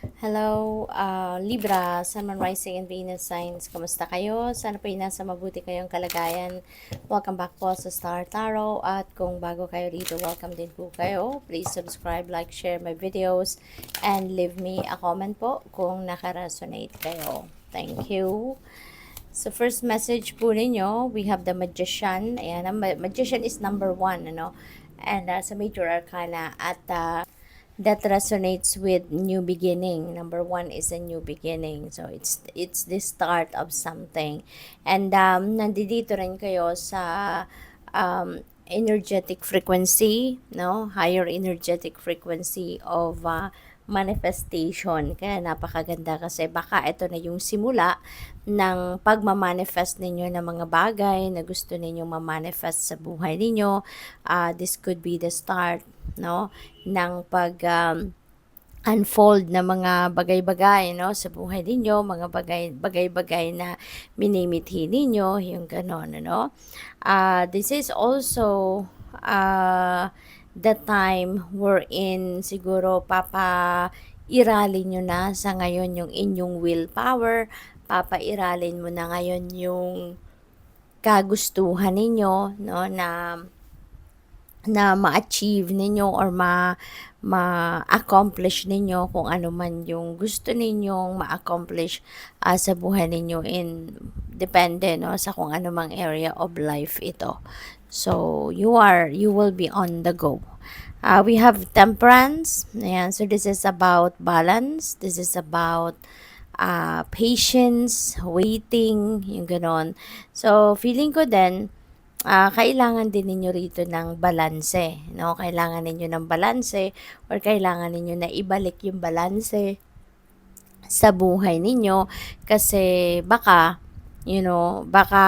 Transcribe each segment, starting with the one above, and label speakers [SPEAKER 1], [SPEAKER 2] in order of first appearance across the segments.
[SPEAKER 1] Hello, Libra, Sun, Moon, Rising, and Venus signs. Kamusta kayo? Sana po nasa mabuti kayong kalagayan. Welcome back po sa Star Tarot. At kung bago kayo dito, welcome din po kayo. Please subscribe, like, share my videos, and leave me a comment po kung nakaresonate kayo. Thank you. So, first message po ninyo, we have the Magician. Ayan, ang Magician is number 1, ano? And sa Major Arcana at that resonates with new beginning. Number 1 is a new beginning. So it's the start of something. And nandito rin kayo sa energetic frequency, no? Higher energetic frequency of manifestation. Kaya napakaganda kasi baka ito na yung simula ng pagmamanifest ninyo ng mga bagay na gusto ninyong ma-manifest sa buhay ninyo. This could be the start, no, ng pag unfold na mga bagay-bagay, no, sa buhay ninyo, mga bagay-bagay na minimithi ninyo, yung ganon, ano. This is also the time wherein siguro iralin nyo na sa ngayon yung inyong willpower, papairalin mo na ngayon yung kagustuhan ninyo, no, na ma-achieve ninyo or ma-accomplish ninyo kung ano man yung gusto ninyong ma-accomplish sa buhay ninyo depende, no, sa kung ano mang area of life ito. So you will be on the go. We have Temperance. Ayan, so this is about balance. This is about patience, waiting, yung ganon. So feeling ko din kailangan din ninyo rito ng balanse, no? Kailangan ninyo ng balanse or kailangan ninyo na ibalik yung balanse sa buhay ninyo kasi baka baka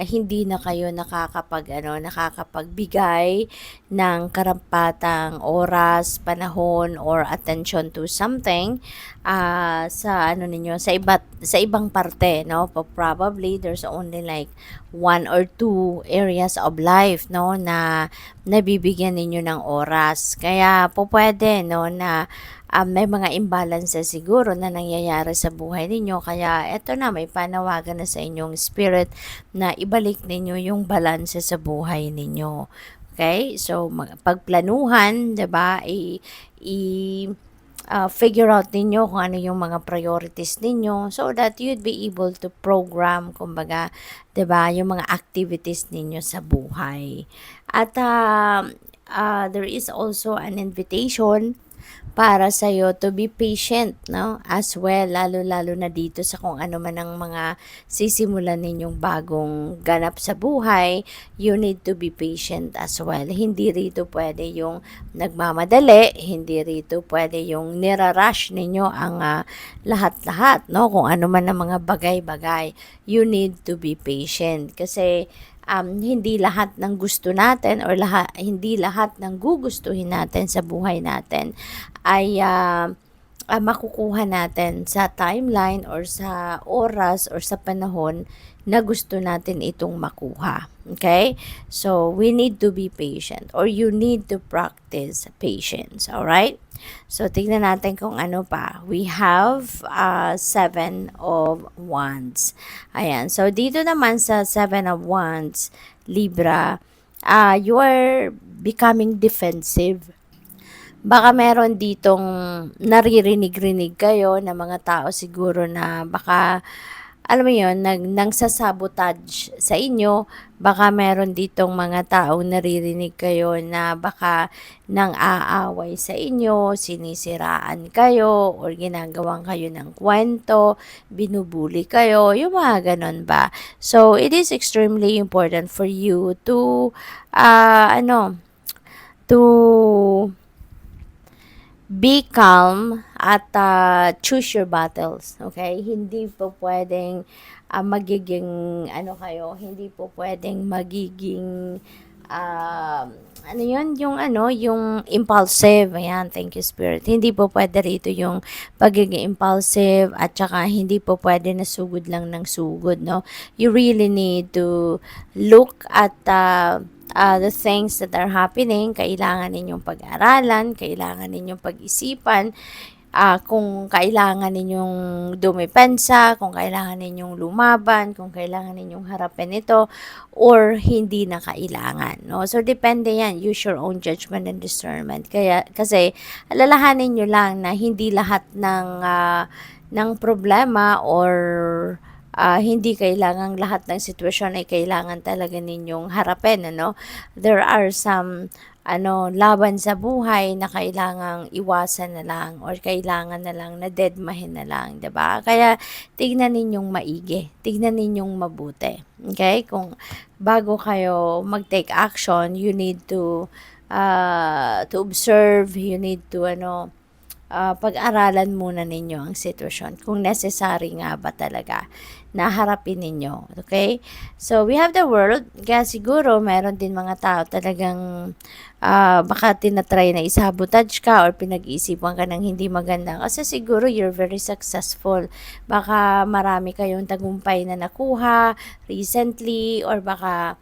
[SPEAKER 1] hindi na kayo nakakapagbigay ng karampatang oras, panahon, or attention to something sa sa ibang parte, no? Probably there's only like 1 or 2 areas of life, no, na nabibigyan ninyo ng oras. Kaya po pwede, no, na may mga imbalances siguro na nangyayari sa buhay ninyo. Kaya eto na, may panawagan na sa inyong spirit na ibalik ninyo yung balanse sa buhay ninyo. Okay? So, pagplanuhan, diba, figure out ninyo kung ano yung mga priorities ninyo so that you'd be able to program, kumbaga, diba, yung mga activities ninyo sa buhay. At there is also an invitation para sa iyo to be patient, no? As well, lalo-lalo na dito sa kung ano man ang mga sisimulan ninyong bagong ganap sa buhay, you need to be patient as well. Hindi rito pwede yung nagmamadali, hindi rito pwede yung nirarush ninyo ang lahat-lahat, no? Kung ano man ang mga bagay-bagay, you need to be patient kasi hindi lahat ng gusto natin or hindi lahat ng gugustuhin natin sa buhay natin ay makukuha natin sa timeline or sa oras or sa panahon na gusto natin itong makuha. Okay? So, we need to be patient or you need to practice patience. Alright? So, tignan natin kung ano pa. We have 7 of Wands. Ayan. So, dito naman sa 7 of Wands, Libra, you are becoming defensive. Baka meron ditong naririnig-rinig kayo na mga tao siguro na baka, alam mo yun, nang sasabotage sa inyo. Baka meron ditong mga taong naririnig kayo na baka nang aaway sa inyo, sinisiraan kayo, or ginagawang kayo ng kwento, binubuli kayo, yung mga ganon ba. So, it is extremely important for you to, to be calm at choose your battles, okay? Hindi po pwedeng magiging hindi po pwedeng magiging yung impulsive. Ayan, thank you Spirit. Hindi po pwede rito yung pagiging impulsive at saka hindi po pwede na sugod lang ng sugod, no? You really need to look at the things that are happening. Kailangan ninyong pag-aralan, kailangan ninyong pag-isipan kung kailangan ninyong dumepensa, kung kailangan ninyong lumaban, kung kailangan ninyong harapin ito, or hindi na kailangan, no? So, depende yan. Use your own judgment and discernment. Kasi, alalahanin nyo lang na hindi lahat ng problema or hindi kailangang lahat ng sitwasyon ay kailangan talaga ninyong harapin, ano? There are some laban sa buhay na kailangang iwasan na lang or kailangan na lang na deadmahin na lang, 'di ba? Kaya tignan ninyong maigi, tignan ninyong mabuti. Okay? Kung bago kayo mag-take action, you need to observe, you need to pag-aralan muna ninyo ang sitwasyon kung necessary nga ba talaga na harapin ninyo. Okay? So, we have the world. Kaya siguro, meron din mga tao talagang baka tinatry na isabotage ka or pinag-iisipan ka ng hindi maganda. Kasi siguro, you're very successful. Baka marami kayong tagumpay na nakuha recently or baka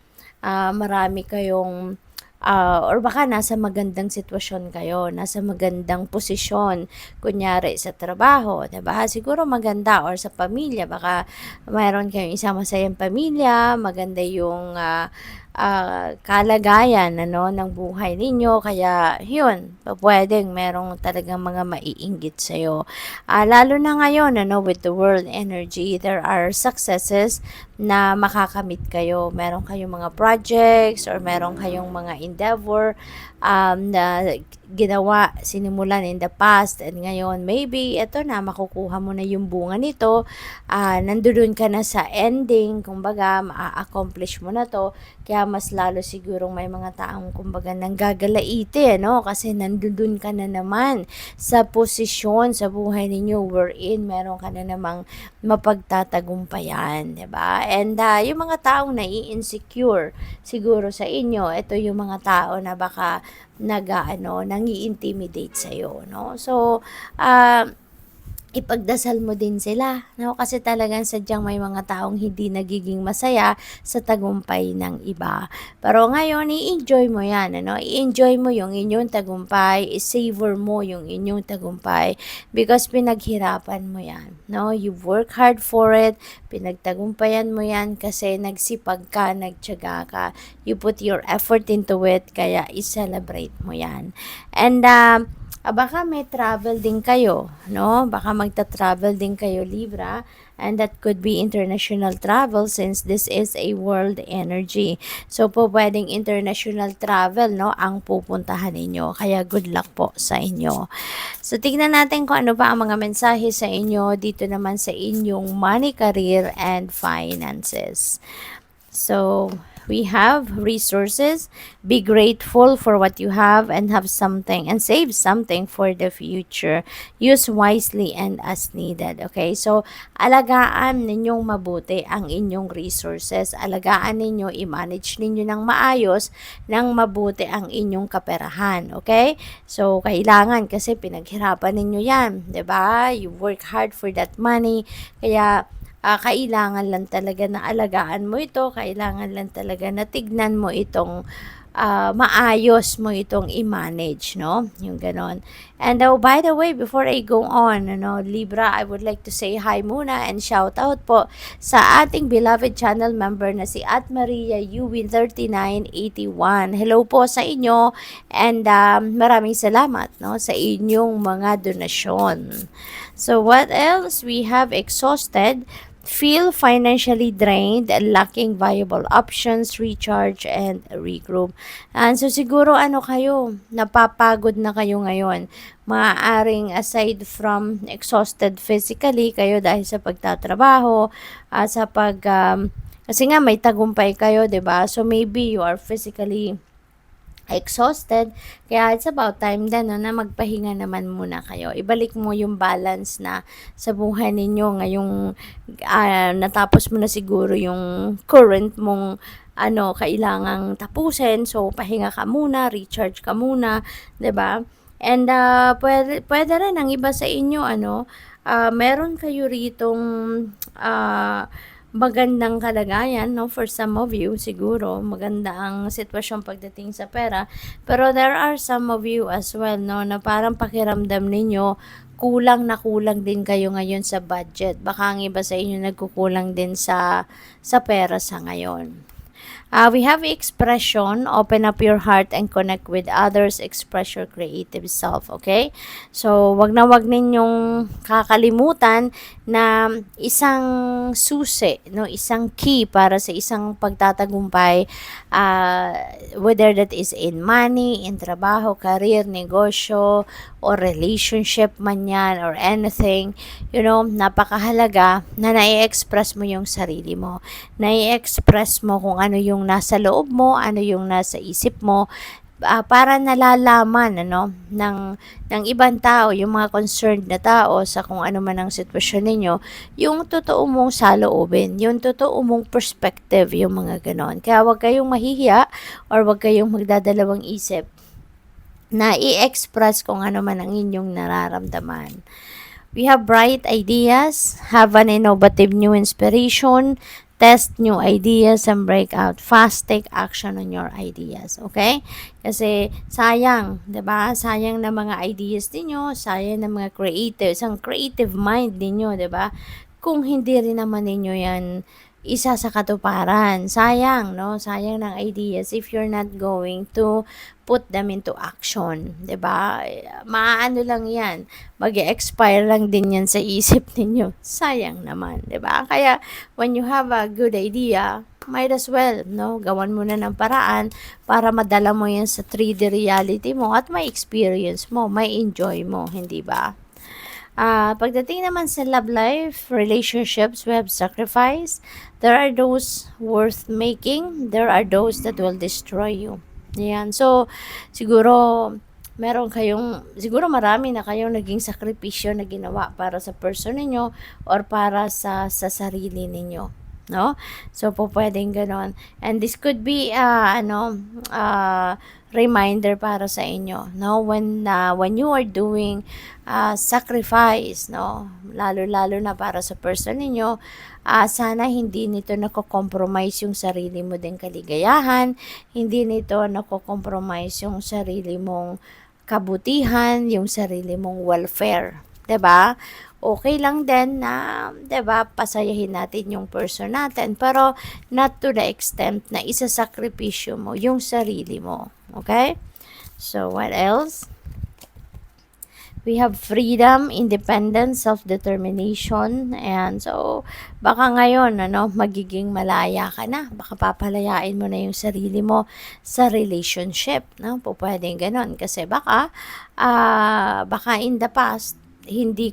[SPEAKER 1] marami kayong or baka nasa magandang sitwasyon kayo, nasa magandang posisyon, kunyari sa trabaho, 'di ba? Siguro maganda or sa pamilya, baka mayroon kayong isang masayang pamilya, maganda yung kalagayan ng buhay ninyo, kaya yun, pwedeng merong talagang mga maiinggit sa'yo. Lalo na ngayon, with the world energy, there are successes na makakamit kayo. Meron kayong mga projects or meron kayong mga endeavor na ginawa, sinimulan in the past and ngayon maybe ito na, makukuha mo na yung bunga nito, nandoon ka na sa ending, kumbaga ma-accomplish mo na to, kaya mas lalo sigurong may mga taong kumbaga nanggagalaiti, kasi nandoon ka na naman sa posisyon sa buhay ninyo wherein meron ka na namang mapagtatagumpayan, 'di ba? And yung mga taong nai-insecure siguro sa inyo, ito yung mga tao na baka nangi-intimidate sa iyo, no? So, ipagdasal mo din sila, no? Kasi talagang sadyang may mga taong hindi nagiging masaya sa tagumpay ng iba. Pero ngayon, i-enjoy mo yan, I-enjoy mo yung inyong tagumpay, i-savor mo yung inyong tagumpay because pinaghirapan mo yan, no? You work hard for it, pinagtagumpayan mo yan kasi nagsipag ka, nagtiyaga ka, you put your effort into it, kaya i-celebrate mo yan. And, baka may travel din kayo, no? Baka magta-travel din kayo, Libra, and that could be international travel since this is a world energy. So, po pwedeng international travel, no, ang pupuntahan ninyo. Kaya good luck po sa inyo. So, tignan natin kung ano pa ang mga mensahe sa inyo dito naman sa inyong money, career, and finances. So, we have resources. Be grateful for what you have and have something and save something for the future. Use wisely and as needed. Okay? So, alagaan ninyong mabuti ang inyong resources. Alagaan ninyo, i-manage ninyo ng maayos, ng mabuti ang inyong kaperahan. Okay? So, kailangan kasi pinaghirapan ninyo yan. 'Di ba? You work hard for that money. Kaya, kailangan lang talaga na alagaan mo ito, kailangan lang talaga na tignan mo itong maayos mo itong i-manage, no? Yung ganon. And by the way, before I go on, Libra, I would like to say hi muna and shout out po sa ating beloved channel member na si At Maria Uwin 3981. Hello po sa inyo and maraming salamat, no, sa inyong mga donasyon. So what else? We have exhausted, feel financially drained, lacking viable options, recharge, and regroup. And so siguro kayo, napapagod na kayo ngayon. Maaaring aside from exhausted physically kayo dahil sa pagtatrabaho, kasi nga may tagumpay kayo, 'di ba? So maybe you are physically exhausted, kaya it's about time din na magpahinga naman muna kayo. Ibalik mo yung balance na sa buhay ninyo ngayong natapos mo na siguro yung current mong kailangang tapusin. So, pahinga ka muna, recharge ka muna, 'di ba? And pwede rin ang iba sa inyo meron kayo ritong magandang kalagayan, no? For some of you, siguro, maganda ang sitwasyon pagdating sa pera. Pero there are some of you as well, no? Na parang pakiramdam ninyo, kulang na kulang din kayo ngayon sa budget. Baka ang iba sa inyo nagkukulang din sa pera sa ngayon. We have expression, open up your heart and connect with others, express your creative self, okay? So, wag ninyong kakalimutan na isang susi, no, isang key para sa isang pagtatagumpay, whether that is in money, in trabaho, career, negosyo, or relationship man yan, or anything, napakahalaga na nai-express mo yung sarili mo. Nai-express mo kung ano yung nasa loob mo, ano yung nasa isip mo, para nalalaman ng ibang tao, yung mga concerned na tao sa kung ano man ang sitwasyon ninyo, yung totoo mong saloobin, yung totoo mong perspective, yung mga ganon. Kaya wag kayong mahihiya or wag kayong magdadalawang isip na i-express kung ano man ang inyong nararamdaman. We have bright ideas, have an innovative new inspiration, test new ideas and break out fast, take action on your ideas, okay? Kasi sayang, 'di ba? Sayang na mga ideas niyo, sayang na mga isang creative mind niyo, 'di ba? Kung hindi rin naman ninyo 'yan isa sa katuparan. Sayang, no? Sayang ng ideas if you're not going to put them into action, 'di ba? Maano lang 'yan, mag-expire lang din 'yan sa isip ninyo. Sayang naman, 'di ba? Kaya when you have a good idea, might as well, no? Gawan mo na ng paraan para madala mo 'yan sa 3D reality mo at may experience mo, may enjoy mo, hindi ba? Pagdating naman sa love life, relationships, we have sacrifice. There are those worth making. There are those that will destroy you. Yan. So, siguro, siguro marami na kayong naging sakripisyo na ginawa para sa person ninyo or para sa sarili ninyo. No? So, po pwedeng ganon. And this could be, reminder para sa inyo, no? When you are doing sacrifice, no? Lalo na para sa person ninyo, sana hindi nito nako-compromise yung sarili mo din kaligayahan, hindi nito nako-compromise yung sarili mong kabutihan, yung sarili mong welfare, 'di ba? Okay lang din na, 'di ba, pasayahin natin yung person natin, pero not to the extent na isasakripisyo mo yung sarili mo. Okay? So, what else? We have freedom, independence, self-determination, and so, baka ngayon, magiging malaya ka na. Baka papalayain mo na yung sarili mo sa relationship, no? Pwedeng ganon. Kasi baka in the past, hindi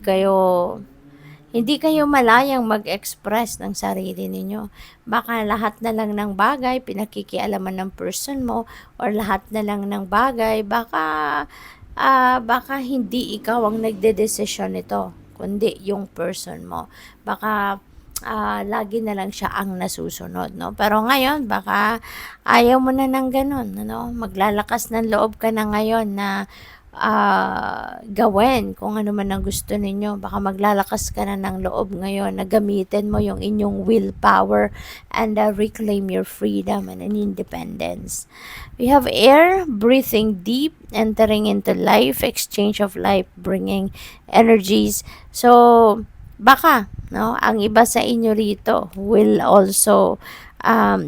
[SPEAKER 1] kayo malayang mag-express ng sarili ninyo. Baka lahat na lang ng bagay pinakikialaman ng person mo, or lahat na lang ng bagay baka hindi ikaw ang nagdedesisyon nito, kundi yung person mo. Baka lagi na lang siya ang nasusunod, no? Pero ngayon, baka ayaw mo na ng ganun, Maglalakas ng loob ka na ngayon na gawin kung ano man ang gusto ninyo. Baka maglalakas ka na ng loob ngayon na gamitin mo yung inyong willpower and reclaim your freedom and independence. We have air, breathing deep, entering into life, exchange of life, bringing energies. So, baka, ang iba sa inyo rito will also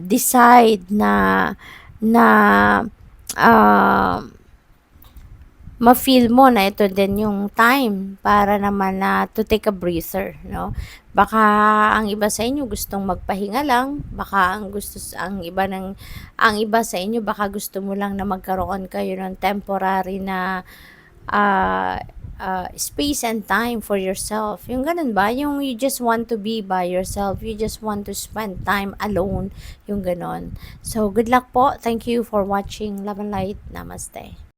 [SPEAKER 1] decide na ma-feel mo na ito din yung time para naman na to take a breather, no? Baka ang iba sa inyo gustong magpahinga lang, baka ang iba sa inyo baka gusto mo lang na magkaroon kayo ng temporary na space and time for yourself. Yung ganun ba? Yung you just want to be by yourself, you just want to spend time alone, yung ganun. So, good luck po. Thank you for watching. Love and light. Namaste.